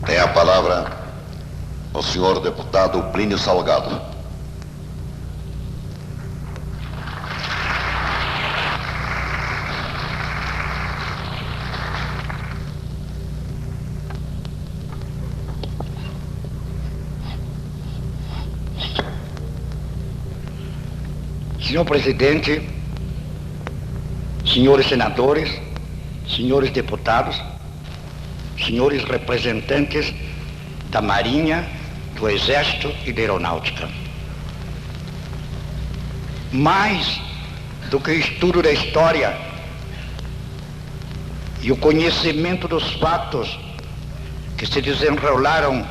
Tem a palavra o senhor deputado Plínio Salgado. Senhor presidente, senhores senadores, senhores deputados, senhores representantes da Marinha, do Exército e da Aeronáutica. Mais do que o estudo da história e o conhecimento dos fatos que se desenrolaram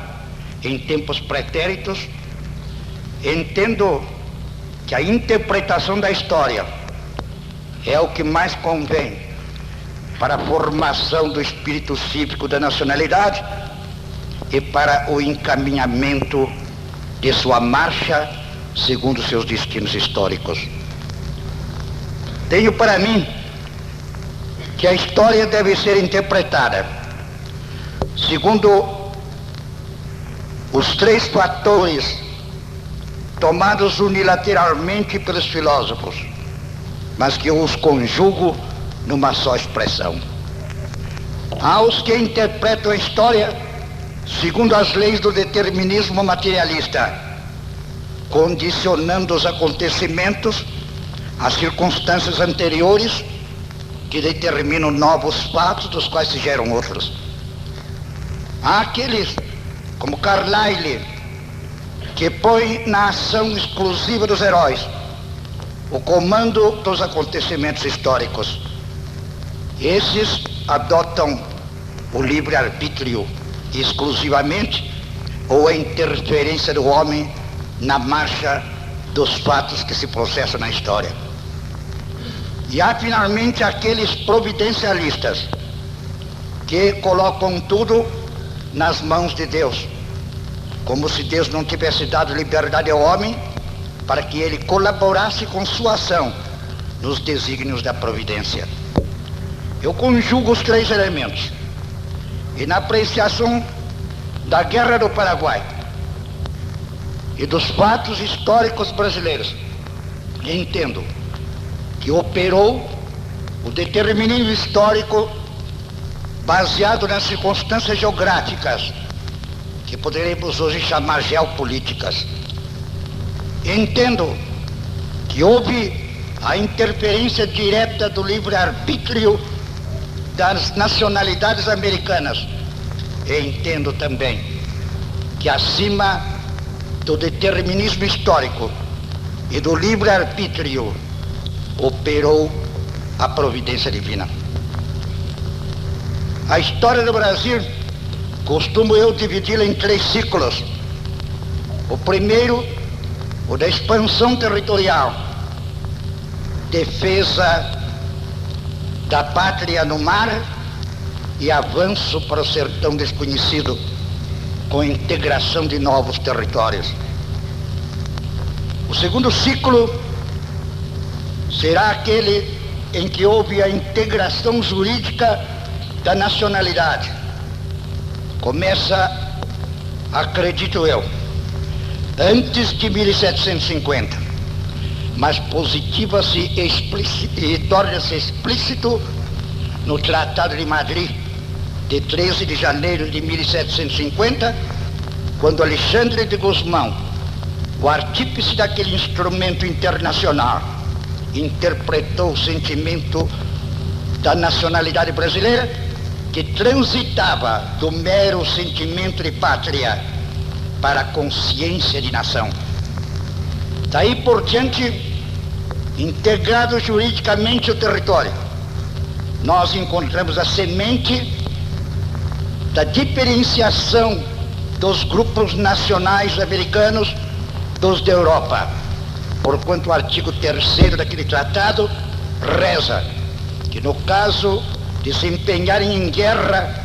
em tempos pretéritos, entendo que a interpretação da história é o que mais convém para a formação do espírito cívico da nacionalidade e para o encaminhamento de sua marcha segundo seus destinos históricos. Tenho para mim que a história deve ser interpretada segundo os três fatores tomados unilateralmente pelos filósofos, mas que eu os conjugo numa só expressão. Há os que interpretam a história segundo as leis do determinismo materialista, condicionando os acontecimentos às circunstâncias anteriores que determinam novos fatos dos quais se geram outros. Há aqueles, como Carlyle, que põe na ação exclusiva dos heróis o comando dos acontecimentos históricos. Esses adotam o livre-arbítrio exclusivamente ou a interferência do homem na marcha dos fatos que se processam na história. E há finalmente aqueles providencialistas que colocam tudo nas mãos de Deus, como se Deus não tivesse dado liberdade ao homem para que ele colaborasse com sua ação nos desígnios da providência. Eu conjugo os três elementos e na apreciação da Guerra do Paraguai e dos fatos históricos brasileiros entendo que operou o determinismo histórico baseado nas circunstâncias geográficas que poderemos hoje chamar geopolíticas. Entendo que houve a interferência direta do livre-arbítrio das nacionalidades americanas. E entendo também que acima do determinismo histórico e do livre-arbítrio operou a providência divina. A história do Brasil costumo eu dividi-la em três ciclos. O primeiro, o da expansão territorial, defesa da pátria no mar e avanço para o sertão desconhecido, com integração de novos territórios. O segundo ciclo será aquele em que houve a integração jurídica da nacionalidade. Começa, acredito eu, antes de 1750, mas positiva-se e torna-se explícito no Tratado de Madrid, de 13 de janeiro de 1750, quando Alexandre de Gusmão, o artífice daquele instrumento internacional, interpretou o sentimento da nacionalidade brasileira, que transitava do mero sentimento de pátria para a consciência de nação. Daí por diante, integrado juridicamente o território, nós encontramos a semente da diferenciação dos grupos nacionais americanos dos da Europa, porquanto o artigo 3º daquele tratado reza que no caso de se empenharem em guerra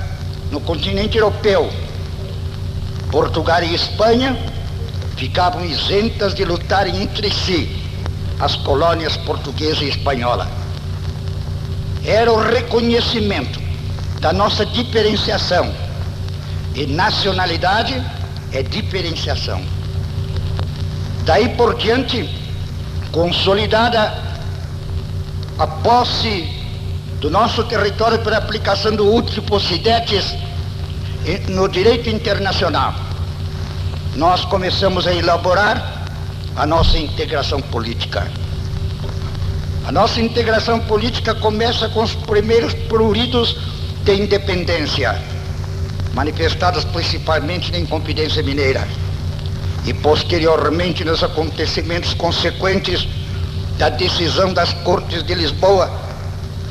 no continente europeu, Portugal e Espanha ficavam isentas de lutarem entre si as colônias portuguesa e espanhola. Era o reconhecimento da nossa diferenciação e nacionalidade é diferenciação. Daí por diante, consolidada a posse do nosso território pela aplicação do uti possidetis no direito internacional, nós começamos a elaborar a nossa integração política. A nossa integração política começa com os primeiros pruridos de independência, manifestados principalmente na Inconfidência Mineira, e posteriormente nos acontecimentos consequentes da decisão das Cortes de Lisboa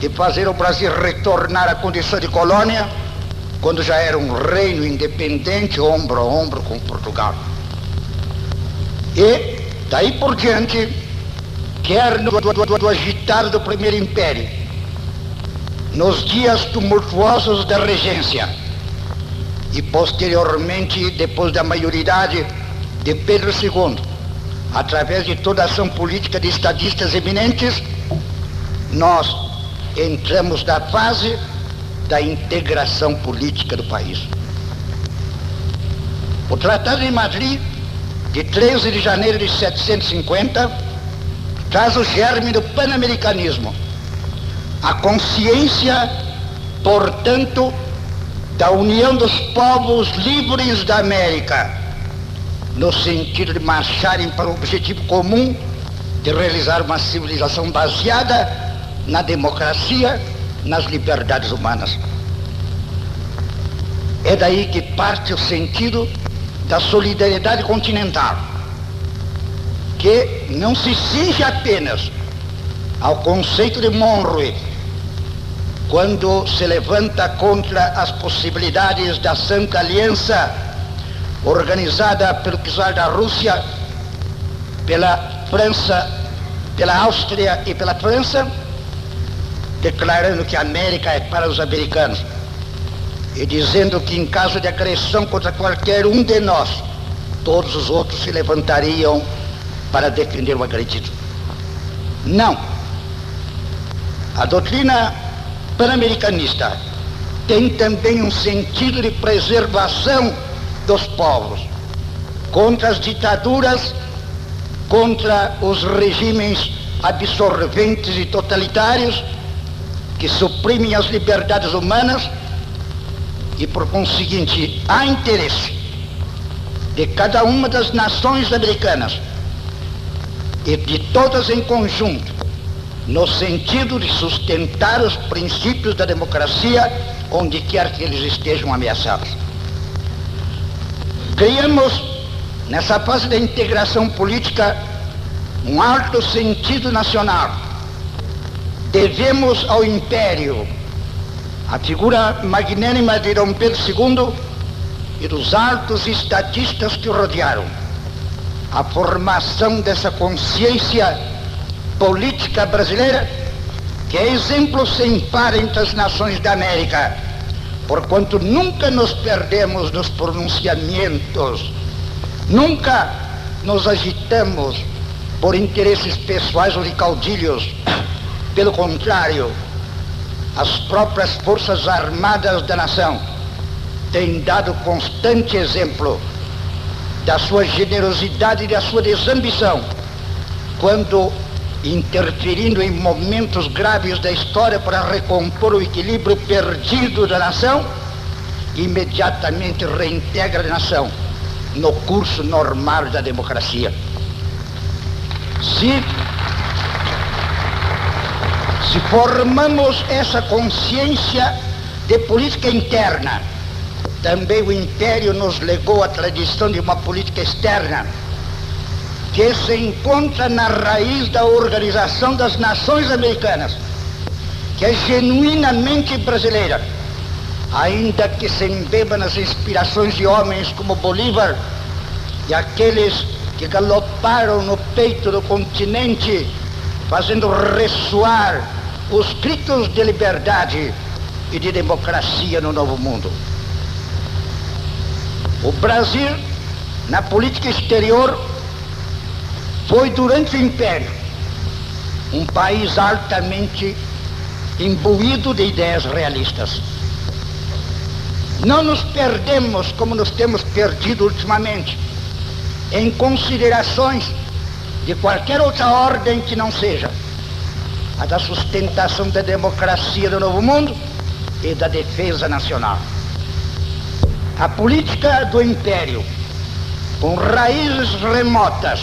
de fazer o Brasil retornar à condição de colônia, quando já era um reino independente, ombro a ombro com Portugal. E daí por diante, quer no agitar do Primeiro Império, nos dias tumultuosos da regência, e posteriormente, depois da maioridade de Pedro II, através de toda a ação política de estadistas eminentes, nós entramos na fase da integração política do país. O Tratado de Madrid, de 13 de janeiro de 1750, traz o germe do pan-americanismo, a consciência, portanto, da união dos povos livres da América, no sentido de marcharem para o objetivo comum de realizar uma civilização baseada na democracia, nas liberdades humanas. É daí que parte o sentido da solidariedade continental, que não se cinge apenas ao conceito de Monroe, quando se levanta contra as possibilidades da Santa Aliança, organizada pelo czar da Rússia, pela França, pela Áustria e pela França, declarando que a América é para os americanos e dizendo que em caso de agressão contra qualquer um de nós, todos os outros se levantariam para defender o agredido. Não. A doutrina pan-americanista tem também um sentido de preservação dos povos contra as ditaduras, contra os regimes absorventes e totalitários que suprimem as liberdades humanas, e por conseguinte há interesse de cada uma das nações americanas e de todas em conjunto no sentido de sustentar os princípios da democracia onde quer que eles estejam ameaçados. Criamos nessa fase da integração política um alto sentido nacional. Devemos ao Império, a figura magnânima de Dom Pedro II e dos altos estadistas que o rodearam, a formação dessa consciência política brasileira, que é exemplo sem par entre as nações da América, porquanto nunca nos perdemos nos pronunciamentos, nunca nos agitamos por interesses pessoais ou de caudilhos. Pelo contrário, as próprias forças armadas da nação têm dado constante exemplo da sua generosidade e da sua desambição, quando, interferindo em momentos graves da história para recompor o equilíbrio perdido da nação, imediatamente reintegra a nação no curso normal da democracia. Se formamos essa consciência de política interna, também o Império nos legou a tradição de uma política externa, que se encontra na raiz da Organização das Nações Americanas, que é genuinamente brasileira, ainda que se embeba nas inspirações de homens como Bolívar e aqueles que galoparam no peito do continente, fazendo ressoar os gritos de liberdade e de democracia no Novo Mundo. O Brasil, na política exterior, foi durante o Império um país altamente imbuído de ideias realistas. Não nos perdemos como nos temos perdido ultimamente em considerações de qualquer outra ordem que não seja a da sustentação da democracia do Novo Mundo e da defesa nacional. A política do império, com raízes remotas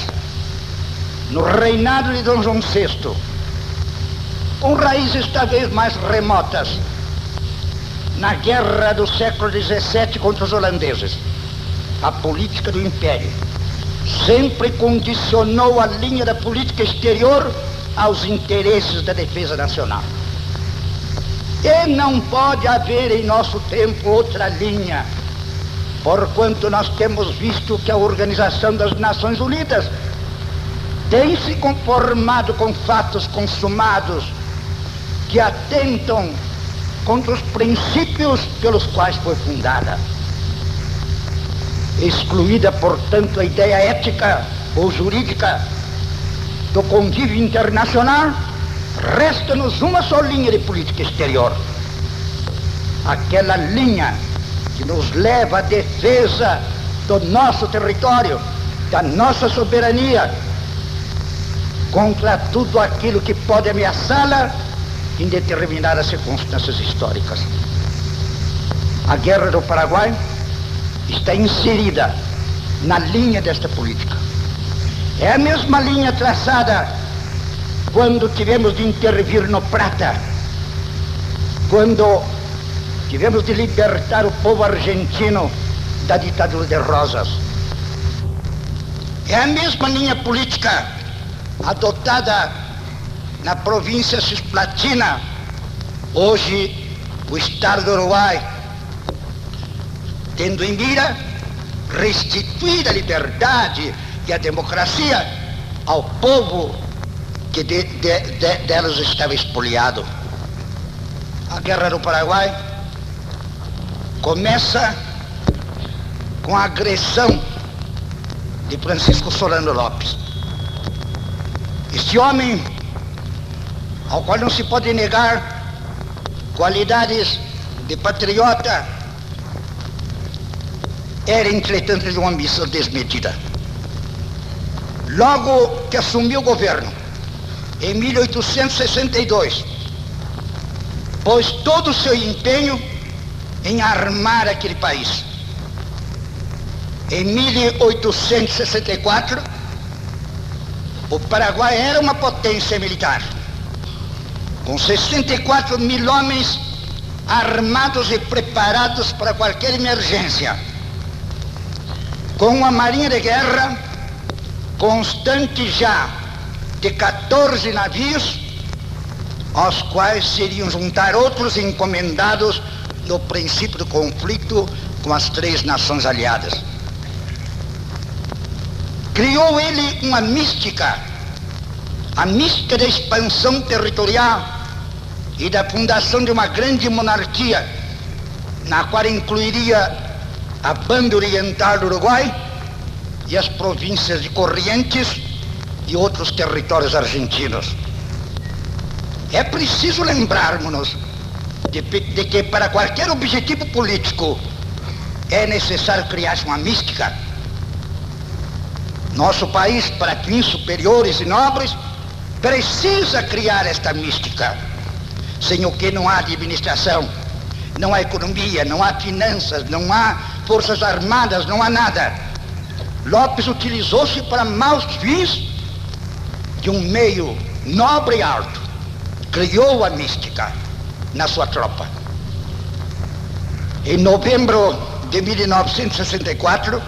no reinado de Dom João VI, com raízes talvez mais remotas na guerra do século XVII contra os holandeses, a política do império sempre condicionou a linha da política exterior aos interesses da defesa nacional. E não pode haver em nosso tempo outra linha, porquanto nós temos visto que a Organização das Nações Unidas tem se conformado com fatos consumados que atentam contra os princípios pelos quais foi fundada. Excluída, portanto, a ideia ética ou jurídica do convívio internacional, resta-nos uma só linha de política exterior. Aquela linha que nos leva à defesa do nosso território, da nossa soberania, contra tudo aquilo que pode ameaçá-la em determinadas circunstâncias históricas. A Guerra do Paraguai está inserida na linha desta política. É a mesma linha traçada quando tivemos de intervir no Prata, quando tivemos de libertar o povo argentino da ditadura de Rosas. É a mesma linha política adotada na província cisplatina, hoje o estado do Uruguai, tendo em mira restituir a liberdade e a democracia ao povo que delas estava expoliado. A Guerra do Paraguai começa com a agressão de Francisco Solano Lopes. Este homem, ao qual não se pode negar qualidades de patriota, era, entretanto, de uma ambição desmedida. Logo que assumiu o governo, em 1862, pôs todo o seu empenho em armar aquele país. Em 1864, o Paraguai era uma potência militar, com 64 mil homens armados e preparados para qualquer emergência, com uma marinha de guerra constante já de 14 navios, aos quais se iriam juntar outros encomendados no princípio do conflito com as 3 nações aliadas. Criou ele uma mística, a mística da expansão territorial e da fundação de uma grande monarquia, na qual incluiria a banda oriental do Uruguai e as províncias de Corrientes e outros territórios argentinos. É preciso lembrarmos-nos de que para qualquer objetivo político é necessário criar uma mística. Nosso país, para fins superiores e nobres, precisa criar esta mística, sem o que não há administração, não há economia, não há finanças, não há forças armadas, não há nada. Lopes utilizou-se para maus fins de um meio nobre e alto, criou a mística na sua tropa. Em novembro de 1964,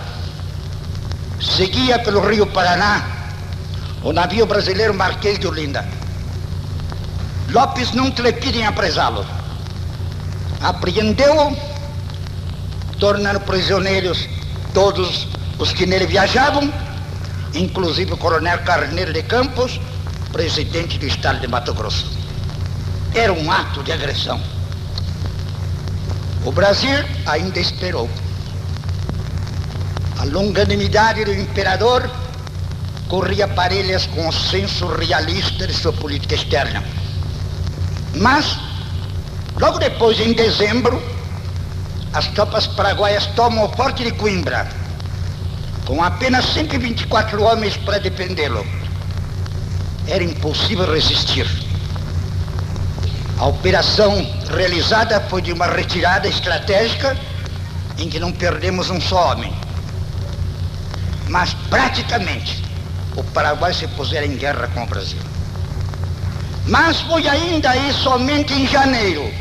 seguia pelo Rio Paraná o navio brasileiro Marquês de Olinda. Lopes não trepida em apresá-lo. Apreendeu-o, tornando prisioneiros todos os que nele viajavam, inclusive o coronel Carneiro de Campos, presidente do estado de Mato Grosso. Era um ato de agressão. O Brasil ainda esperou. A longanimidade do imperador corria parelhas com o senso realista de sua política externa. Mas, logo depois, em dezembro, as tropas paraguaias tomam o Forte de Coimbra, com apenas 124 homens para defendê-lo. Era impossível resistir. A operação realizada foi de uma retirada estratégica em que não perdemos um só homem. Mas, praticamente, o Paraguai se pusera em guerra com o Brasil. Mas foi ainda aí, somente em janeiro,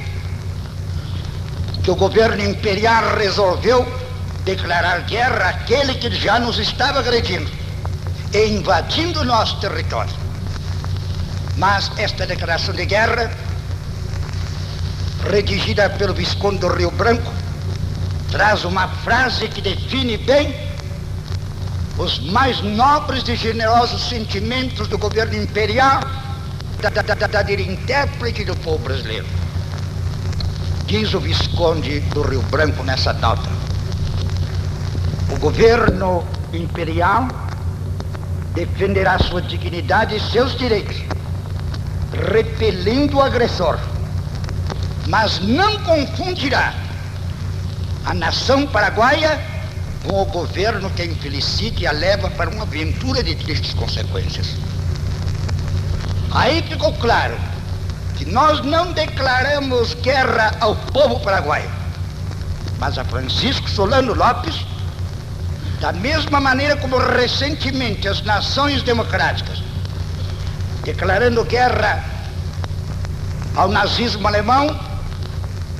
que o governo imperial resolveu declarar guerra àquele que já nos estava agredindo e invadindo o nosso território. Mas esta declaração de guerra, redigida pelo Visconde do Rio Branco, traz uma frase que define bem os mais nobres e generosos sentimentos do governo imperial, da intérprete do povo brasileiro. Diz o Visconde do Rio Branco nessa nota: o governo imperial defenderá sua dignidade e seus direitos, repelindo o agressor, mas não confundirá a nação paraguaia com o governo que a infelicita e a leva para uma aventura de tristes consequências. Aí ficou claro que nós não declaramos guerra ao povo paraguaio, mas a Francisco Solano Lopes, da mesma maneira como recentemente as nações democráticas, declarando guerra ao nazismo alemão,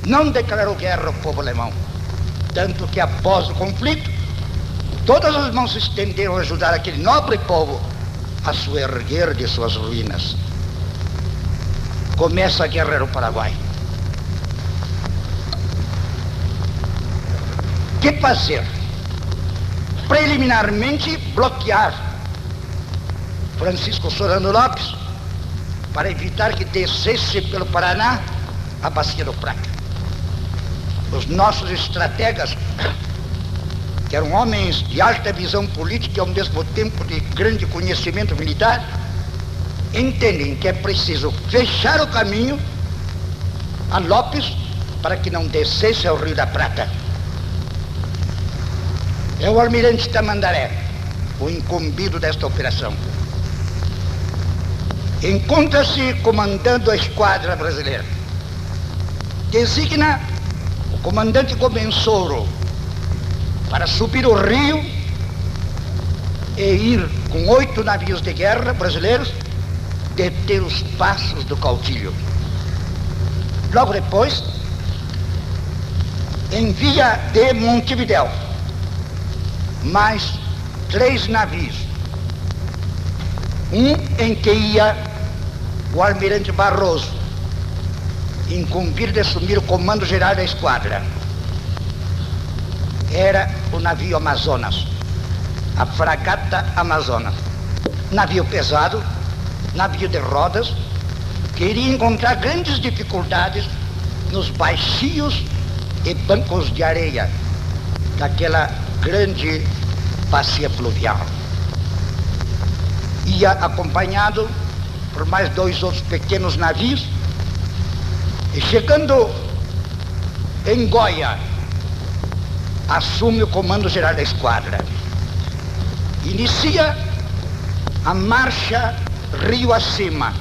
não declarou guerra ao povo alemão. Tanto que após o conflito, todas as mãos se estenderam a ajudar aquele nobre povo a se erguer de suas ruínas. Começa a guerra no Paraguai. O que fazer? Preliminarmente, bloquear Francisco Solano Lopes para evitar que descesse pelo Paraná a Bacia do Prata. Os nossos estrategas, que eram homens de alta visão política e ao mesmo tempo de grande conhecimento militar, entendem que é preciso fechar o caminho a Lopes para que não descesse ao Rio da Prata. É o almirante Tamandaré, o incumbido desta operação. Encontra-se comandando a esquadra brasileira. Designa o comandante Gobensouro para subir o rio e ir com 8 navios de guerra brasileiros deter os passos do caudilho. Logo depois, envia de Montevidéu mais 3 navios, um em que ia o almirante Barroso, incumbido de assumir o comando geral da esquadra. Era o navio Amazonas, a fragata Amazonas, navio pesado, navio de rodas, que iria encontrar grandes dificuldades nos baixios e bancos de areia daquela grande bacia pluvial. Ia acompanhado por mais 2 outros pequenos navios, e chegando em Goia, assume o comando geral da esquadra. Inicia a marcha rio acima.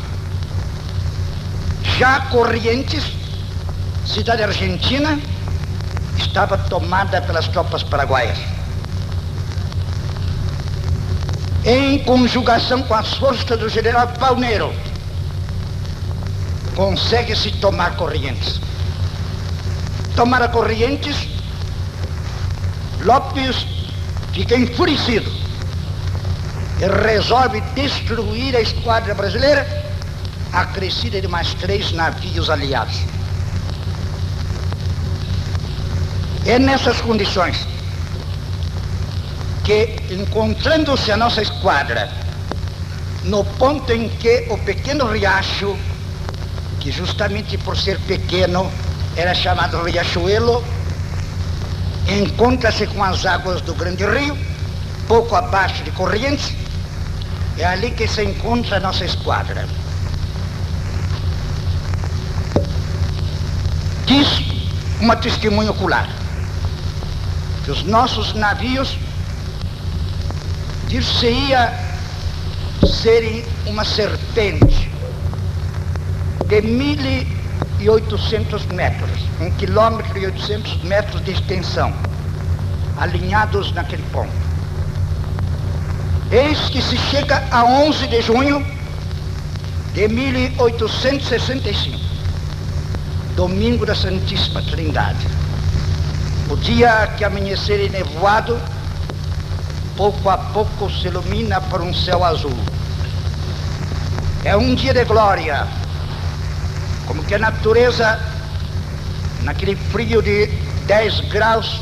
Já Corrientes, cidade argentina, estava tomada pelas tropas paraguaias. Em conjugação com as forças do general Palmeiro, consegue-se tomar Corrientes. Tomar a Corrientes, Lopes fica enfurecido e resolve destruir a esquadra brasileira, acrescida de mais 3 navios aliados. É nessas condições que, encontrando-se a nossa esquadra no ponto em que o pequeno riacho, que justamente por ser pequeno era chamado Riachuelo, encontra-se com as águas do Grande Rio, pouco abaixo de Corrientes, é ali que se encontra a nossa esquadra. Diz uma testemunha ocular: que os nossos navios dir-se-ia serem uma serpente de 1.800 metros, 1,8 km de extensão, alinhados naquele ponto. Eis que se chega a 11 de junho de 1865, domingo da Santíssima Trindade. O dia que amanhecer enevoado, pouco a pouco se ilumina por um céu azul. É um dia de glória, como que a natureza, naquele frio de 10 graus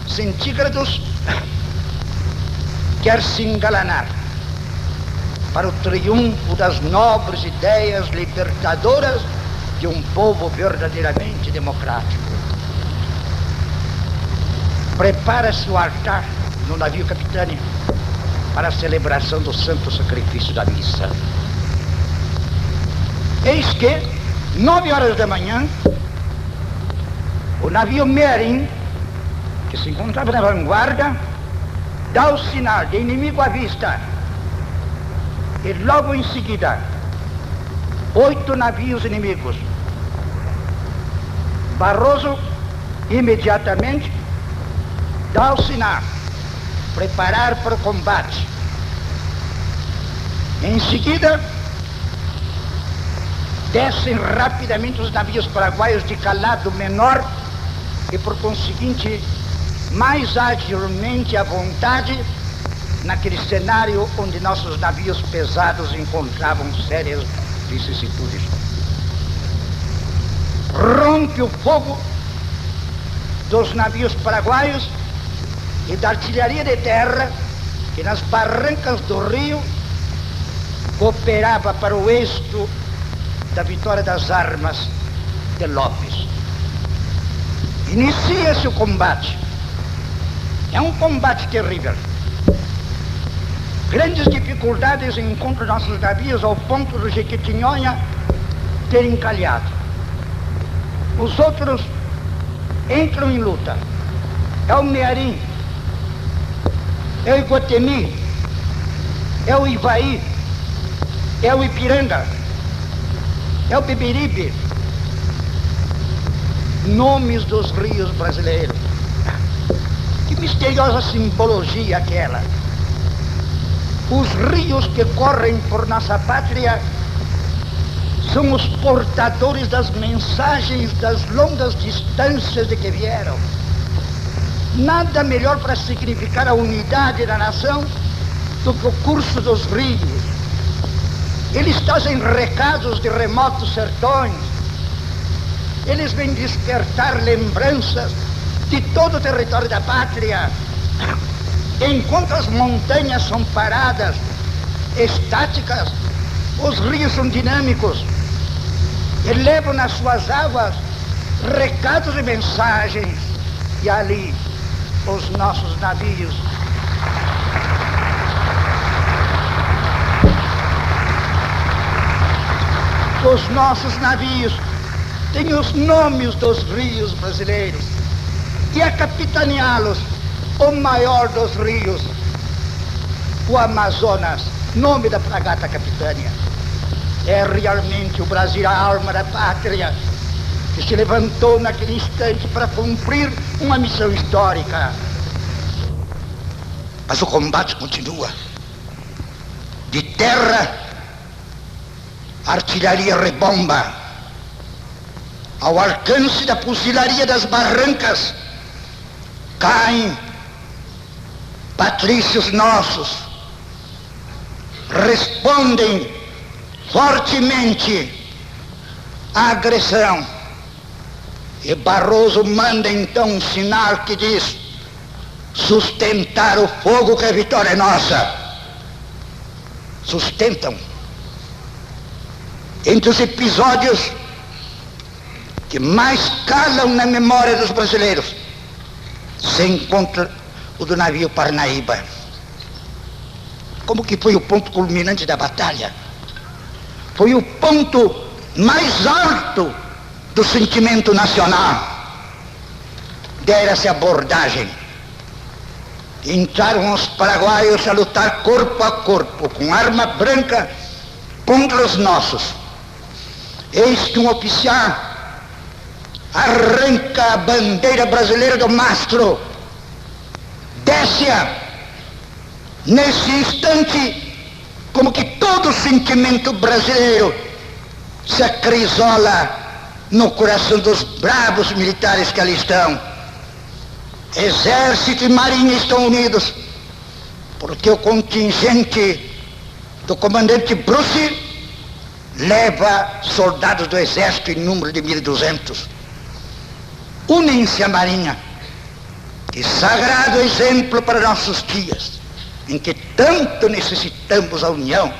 centígrados, quer se engalanar para o triunfo das nobres ideias libertadoras de um povo verdadeiramente democrático. Prepara-se o altar no navio Capitânia para a celebração do santo sacrifício da missa. Eis que, 9 horas da manhã, o navio Merim, que se encontrava na vanguarda, dá o sinal de inimigo à vista. E logo em seguida, 8 navios inimigos. Barroso imediatamente dá o sinal, preparar para o combate. Em seguida, descem rapidamente os navios paraguaios de calado menor e, por conseguinte, mais agilmente à vontade naquele cenário onde nossos navios pesados encontravam sérias vicissitudes. Rompe o fogo dos navios paraguaios e da artilharia de terra que nas barrancas do rio cooperava para o êxito da vitória das armas de Lopes. Inicia-se o combate. É um combate terrível. Grandes dificuldades encontram nossos navios ao ponto do Jequitinhonha ter encalhado. Os outros entram em luta. É o Mearim, é o Iguatemi, é o Ivaí, é o Ipiranga, é o Beberibe. Nomes dos rios brasileiros. Que misteriosa simbologia aquela. Os rios que correm por nossa pátria são os portadores das mensagens das longas distâncias de que vieram. Nada melhor para significar a unidade da nação do que o curso dos rios. Eles trazem recados de remotos sertões. Eles vêm despertar lembranças de todo o território da pátria. Enquanto as montanhas são paradas, estáticas, os rios são dinâmicos e levam nas suas águas recados e mensagens. E ali, os nossos navios têm os nomes dos rios brasileiros. E a capitaneá-los, o maior dos rios, o Amazonas, nome da fragata Capitânia. É realmente o Brasil, a alma da pátria, que se levantou naquele instante para cumprir uma missão histórica. Mas o combate continua. De terra, a artilharia rebomba. Ao alcance da fuzilaria das barrancas, caem patrícios nossos, respondem fortemente à agressão. E Barroso manda então um sinal que diz: sustentar o fogo, que a vitória é nossa. Sustentam. Entre os episódios que mais calam na memória dos brasileiros, se encontra o do navio Parnaíba. Como que foi o ponto culminante da batalha? Foi o ponto mais alto do sentimento nacional. Dera-se abordagem entraram os paraguaios a lutar corpo a corpo, com arma branca, contra os nossos. Eis que um oficial arranca a bandeira brasileira do mastro, desce-a. Nesse instante, como que todo o sentimento brasileiro se acrisola no coração dos bravos militares que ali estão. Exército e Marinha estão unidos, porque o contingente do comandante Bruce leva soldados do Exército em número de 1.200. Unem-se à Marinha, que sagrado exemplo para nossos dias, em que tanto necessitamos a união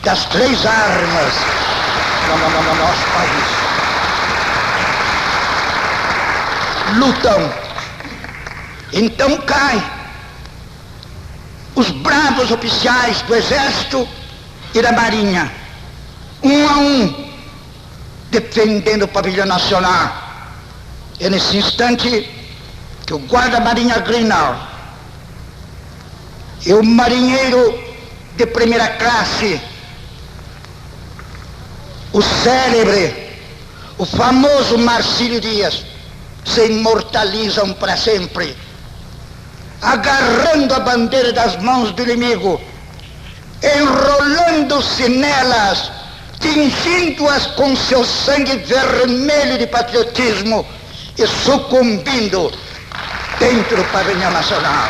das três armas no nosso país. Lutam, então caem os bravos oficiais do Exército e da Marinha, um a um, defendendo o pavilhão nacional. É nesse instante que o guarda-marinha Grinnell e o marinheiro de primeira classe, o célebre, o famoso Marcílio Dias, se imortalizam para sempre, agarrando a bandeira das mãos do inimigo, enrolando-se nelas, tingindo-as com seu sangue vermelho de patriotismo e sucumbindo dentro do pavilhão nacional.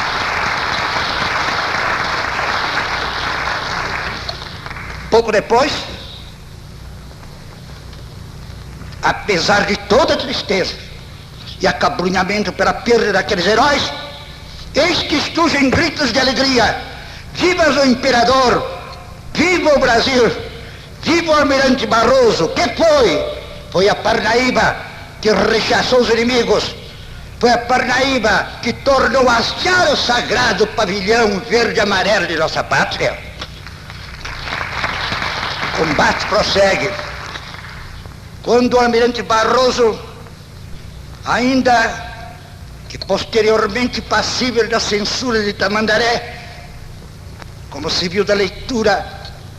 Pouco depois, apesar de toda a tristeza e acabrunhamento pela perda daqueles heróis, eis que surgem gritos de alegria: viva o imperador, viva o Brasil, viva o almirante Barroso. Que foi? Foi a Parnaíba que rechaçou os inimigos, foi a Parnaíba que tornou a hastear o sagrado pavilhão verde e amarelo de nossa pátria. O combate prossegue. Quando o almirante Barroso, ainda que posteriormente passível da censura de Tamandaré, como se viu da leitura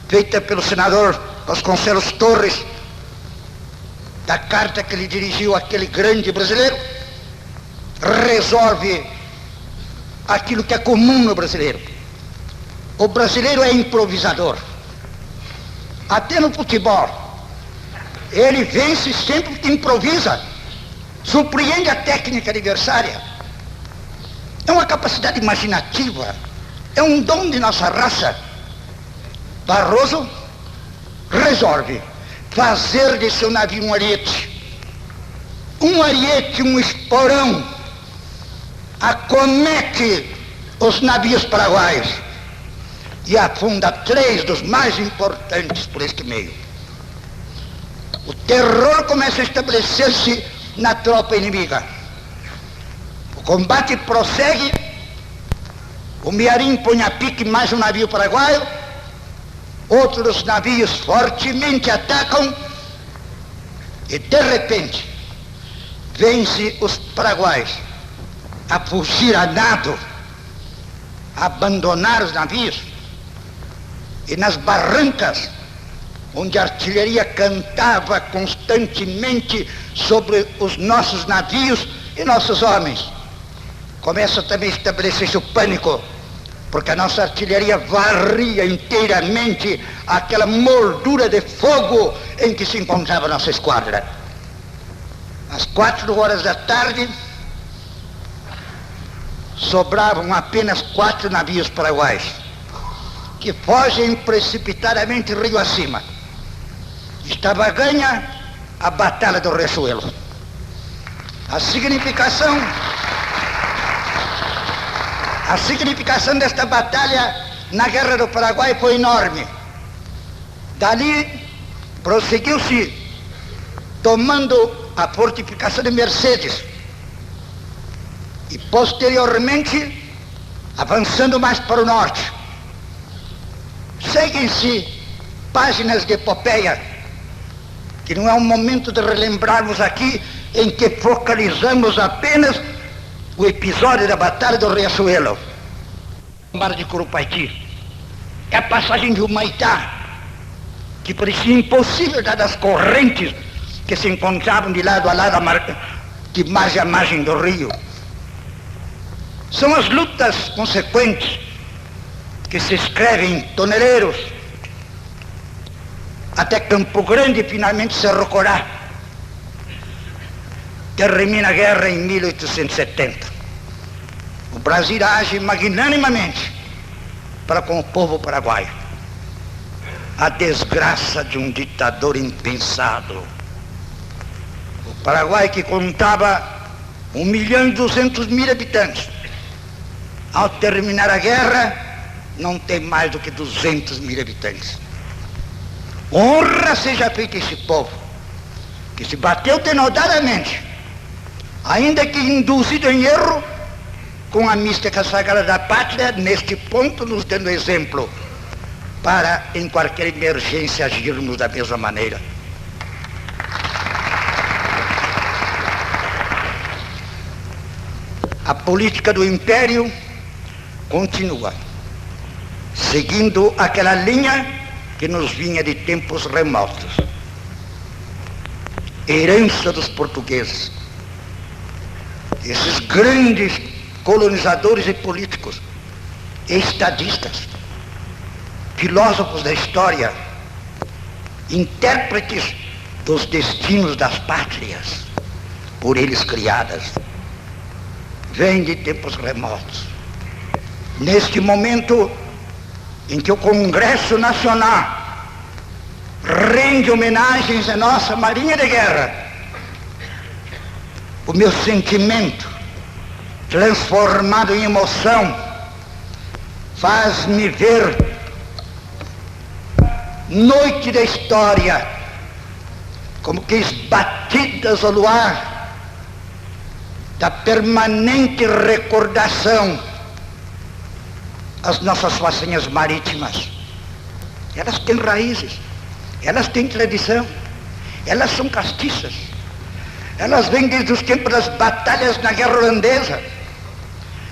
feita pelo senador Vasconcelos Torres, da carta que ele dirigiu àquele grande brasileiro, resolve aquilo que é comum no brasileiro. O brasileiro é improvisador. Até no futebol, ele vence sempre que improvisa, surpreende a técnica adversária. É uma capacidade imaginativa, é um dom de nossa raça. Barroso resolve fazer de seu navio um ariete, um esporão, acomete os navios paraguaios e afunda 3 dos mais importantes por este meio. O terror começa a estabelecer-se na tropa inimiga. O combate prossegue. O Mearim põe a pique mais um navio paraguaio. Outros navios fortemente atacam. E de repente, vence os paraguaios a fugir a nado, a abandonar os navios. E nas barrancas, onde a artilharia cantava constantemente sobre os nossos navios e nossos homens, começa também a estabelecer-se o pânico, porque a nossa artilharia varria inteiramente aquela moldura de fogo em que se encontrava a nossa esquadra. Às 4 horas da tarde, sobravam apenas 4 navios paraguaios, que fogem precipitadamente rio acima. Estava ganha a Batalha do Riachuelo. A significação desta batalha na Guerra do Paraguai foi enorme. Dali prosseguiu-se tomando a fortificação de Mercedes e posteriormente avançando mais para o norte. Seguem-se páginas de epopeia, que não é um momento de relembrarmos aqui, em que focalizamos apenas o episódio da Batalha do Riachuelo. mar de Curupaiti. É a passagem de Humaitá, que parecia impossível dadas as correntes que se encontravam de lado a lado de margem a margem do rio. São as lutas consequentes que se escrevem em toneleiros até Campo Grande finalmente Cerro Corá. Termina a guerra em 1870. O Brasil age magnanimamente para com o povo paraguaio. A desgraça de um ditador impensado. O Paraguai, que contava 1.200.000 habitantes, ao terminar a guerra, não tem mais do que 200.000 habitantes. Honra seja feita esse povo, que se bateu denodadamente, ainda que induzido em erro, com a mística sagrada da pátria, neste ponto nos dando exemplo, para em qualquer emergência agirmos da mesma maneira. A política do Império continua, seguindo aquela linha que nos vinha de tempos remotos. Herança dos portugueses. Esses grandes colonizadores e políticos, estadistas, filósofos da história, intérpretes dos destinos das pátrias, por eles criadas, vêm de tempos remotos. Neste momento em que o Congresso Nacional rende homenagens à nossa Marinha de Guerra, o meu sentimento, transformado em emoção, faz-me ver noite da história, como que esbatidas ao luar da permanente recordação as nossas façanhas marítimas. Elas têm raízes, elas têm tradição, elas são castiças, elas vêm desde os tempos das batalhas na Guerra Holandesa,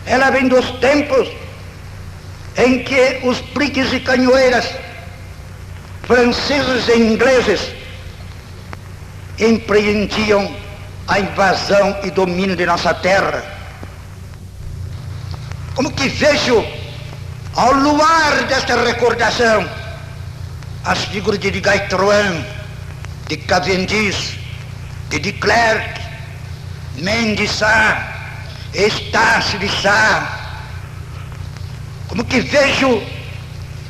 ela vem dos tempos em que os briques e canhoeiras franceses e ingleses empreendiam a invasão e domínio de nossa terra. Como que vejo ao luar desta recordação as figuras de Gaitrouan, de Cavendish, de Klerk, Mendes Sá, Estácio de Sá. Como que vejo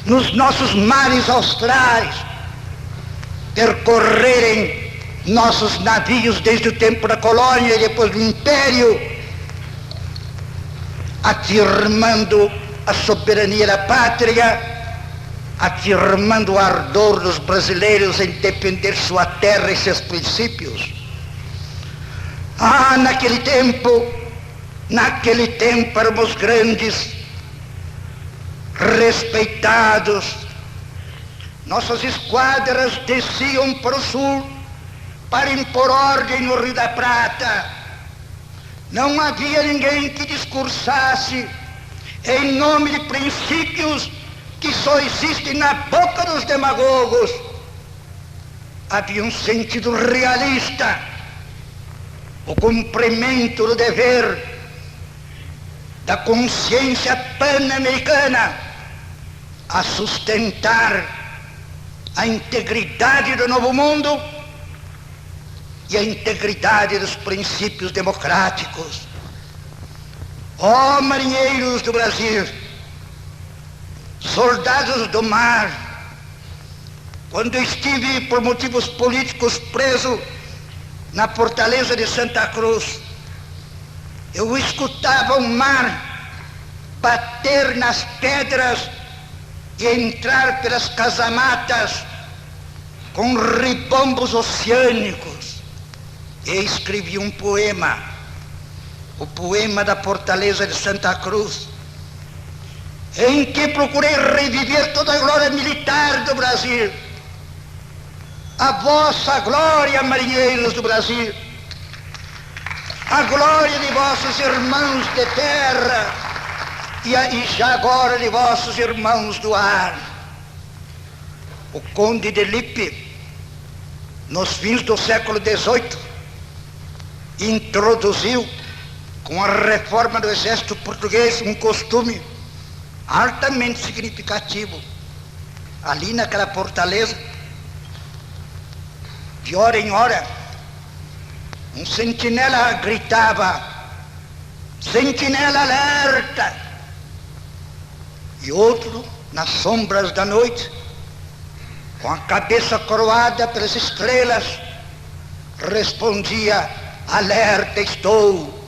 nos nossos mares austrais percorrerem nossos navios desde o tempo da colônia e depois do Império, afirmando a soberania da pátria, afirmando o ardor dos brasileiros em defender sua terra e seus princípios. Ah, naquele tempo éramos grandes, respeitados. Nossas esquadras desciam para o sul para impor ordem no Rio da Prata. Não havia ninguém que discursasse em nome de princípios que só existem na boca dos demagogos. Havia um sentido realista, o cumprimento do dever da consciência pan-americana a sustentar a integridade do novo mundo e a integridade dos princípios democráticos. Ó marinheiros do Brasil, soldados do mar, quando estive por motivos políticos preso na fortaleza de Santa Cruz, eu escutava o mar bater nas pedras e entrar pelas casamatas com ribombos oceânicos. E escrevi um poema, o poema da fortaleza de Santa Cruz, em que procurei reviver toda a glória militar do Brasil. A vossa glória, marinheiros do Brasil, a glória de vossos irmãos de terra, E já agora de vossos irmãos do ar, o conde de Lippe, nos fins do século XVIII, introduziu com a reforma do exército português um costume altamente significativo. Ali naquela fortaleza, de hora em hora, um sentinela gritava: "Sentinela alerta!" E outro, nas sombras da noite, com a cabeça coroada pelas estrelas, respondia: "Alerta estou!"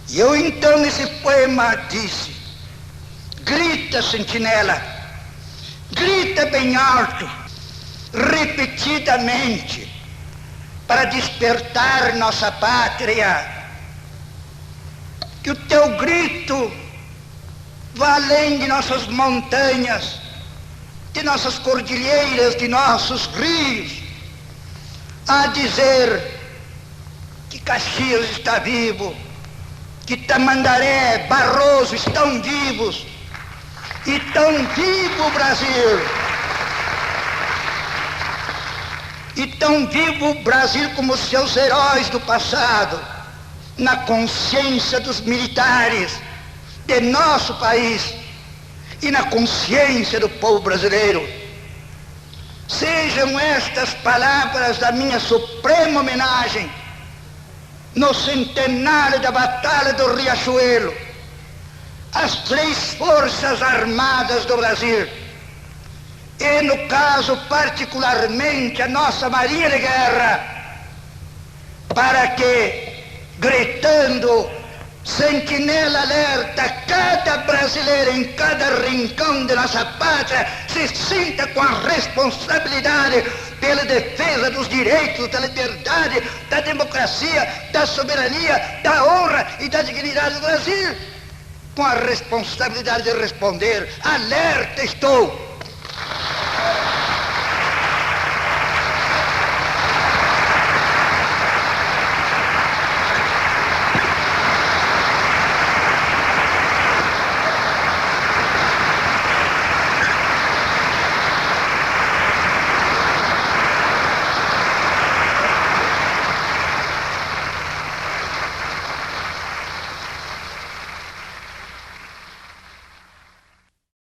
E eu então nesse poema disse: grita, sentinela, grita bem alto, repetidamente, para despertar nossa pátria. Que o teu grito vá além de nossas montanhas, de nossas cordilheiras, de nossos rios, a dizer que Caxias está vivo, que Tamandaré, Barroso estão vivos, e tão vivo o Brasil, e tão vivo o Brasil como seus heróis do passado, na consciência dos militares de nosso país e na consciência do povo brasileiro. Sejam estas palavras da minha suprema homenagem no centenário da Batalha do Riachuelo às 3 Forças Armadas do Brasil, e no caso particularmente a nossa Marinha de Guerra, para que, gritando "Sentinela alerta", cada brasileiro em cada rincão de nossa pátria se sinta com a responsabilidade pela defesa dos direitos, da liberdade, da democracia, da soberania, da honra e da dignidade do Brasil, com a responsabilidade de responder: alerta estou!